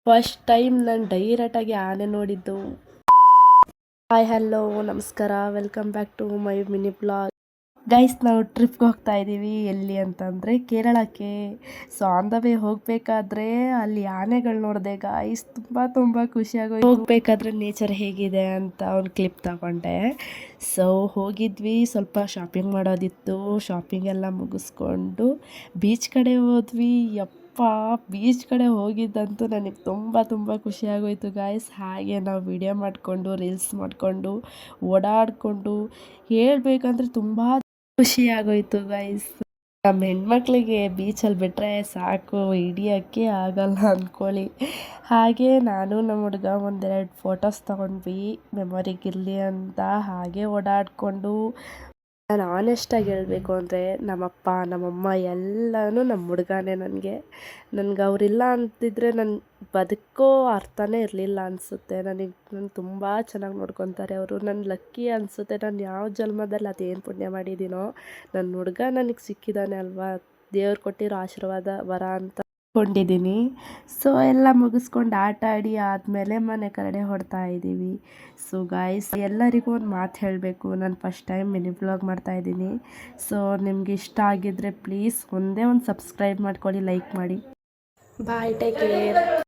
First time ನಾನು ಡೈರೆಕ್ಟಾಗಿ ಆನೆ ನೋಡಿದ್ದು. ಹಾಯ್ ಹಲೋ ನಮಸ್ಕಾರ, welcome back to my mini blog. Guys, ನಾವು ಟ್ರಿಪ್ಗೆ ಹೋಗ್ತಾ ಇದ್ದೀವಿ. ಎಲ್ಲಿ ಅಂತಂದರೆ ಕೇರಳಕ್ಕೆ. ಸೊ ಆನ್ ದ ವೇ ಹೋಗಬೇಕಾದ್ರೆ ಅಲ್ಲಿ ಆನೆಗಳು ನೋಡಿದೆ ಗೈಸ್. ತುಂಬ ಖುಷಿಯಾಗೋಯ್ತು. ಹೋಗಬೇಕಾದ್ರೆ ನೇಚರ್ ಹೇಗಿದೆ ಅಂತ ಒಂದು ಕ್ಲಿಪ್ ತಗೊಂಡೆ. ಸೊ ಹೋಗಿದ್ವಿ, ಸ್ವಲ್ಪ ಶಾಪಿಂಗ್ ಮಾಡೋದಿತ್ತು. ಶಾಪಿಂಗ್ ಎಲ್ಲ ಮುಗಿಸ್ಕೊಂಡು ಬೀಚ್ ಕಡೆ ಹೋದ್ವಿ. ಬೀಚ್ ಕಡೆ ಹೋಗಿದ್ದಂತೂ ನನಗೆ ತುಂಬ ಖುಷಿಯಾಗೋಯ್ತು ಗಾಯ್ಸ್. ಹಾಗೆ ನಾವು ವಿಡಿಯೋ ಮಾಡಿಕೊಂಡು ರೀಲ್ಸ್ ಮಾಡಿಕೊಂಡು ಓಡಾಡಿಕೊಂಡು ಹೇಳ್ಬೇಕಂದ್ರೆ ತುಂಬ ಖುಷಿಯಾಗೋಯ್ತು ಗೈಸ್. ನಮ್ಮ ಹೆಣ್ಮಕ್ಳಿಗೆ ಬೀಚಲ್ಲಿ ಬಿಟ್ಟರೆ ಸಾಕು, ಹಿಡಿಯೋಕ್ಕೆ ಆಗಲ್ಲ ಅಂದ್ಕೊಳ್ಳಿ. ಹಾಗೆ ನಾನು ನಮ್ಮ ಹುಡುಗ ಒಂದೆರಡು ಫೋಟೋಸ್ ತೊಗೊಂಡ್ವಿ ಮೆಮೊರಿಗಿರಲಿ ಅಂತ. ಹಾಗೆ ಓಡಾಡಿಕೊಂಡು ನಾನು ಆನೆಸ್ಟಾಗಿ ಹೇಳಬೇಕು ಅಂದರೆ ನಮ್ಮಪ್ಪ ನಮ್ಮಮ್ಮ ಎಲ್ಲನೂ ನಮ್ಮ ಹುಡುಗನೇ ನನಗೆ ಅವರಿಲ್ಲ ಅಂತಿದ್ರೆ ನನ್ನ ಬದುಕೋ ಅರ್ಥನೇ ಇರಲಿಲ್ಲ ಅನಿಸುತ್ತೆ. ನಾನು ತುಂಬ ಚೆನ್ನಾಗಿ ನೋಡ್ಕೊತಾರೆ ಅವರು. ನನ್ನ ಲಕ್ಕಿ ಅನಿಸುತ್ತೆ. ನಾನು ಯಾವ ಜನ್ಮದಲ್ಲಿ ಅದೇನು ಪುಣ್ಯ ಮಾಡಿದ್ದೀನೋ ನನ್ನ ಹುಡುಗ ನನಗೆ ಸಿಕ್ಕಿದ್ದಾನೆ ಅಲ್ವಾ, ದೇವ್ರು ಕೊಟ್ಟಿರೋ ಆಶೀರ್ವಾದ ವರ ಅಂತ ಕೊಂಡಿದ್ದೀನಿ. ಸೊ ಎಲ್ಲ ಮುಗಿಸ್ಕೊಂಡು ಆಟ ಆಡಿ ಆದಮೇಲೆ ಮನೆ ಕಡೆ ಹೊಡ್ತಾ ಇದ್ದೀವಿ. ಸೊ ಗಾಯ್ಸ್, ಎಲ್ಲರಿಗೂ ಒಂದು ಮಾತು ಹೇಳಬೇಕು. ನಾನು ಫಸ್ಟ್ ಟೈಮ್ ಮಿನಿ ಬ್ಲಾಗ್ ಮಾಡ್ತಾಯಿದ್ದೀನಿ. ಸೊ ನಿಮ್ಗೆ ಇಷ್ಟ ಆಗಿದ್ದರೆ ಪ್ಲೀಸ್ ಒಂದೇ ಒಂದು ಸಬ್ಸ್ಕ್ರೈಬ್ ಮಾಡ್ಕೊಳ್ಳಿ, ಲೈಕ್ ಮಾಡಿ. ಬಾಯ್, ಟೇಕ್ ಕೇರ್.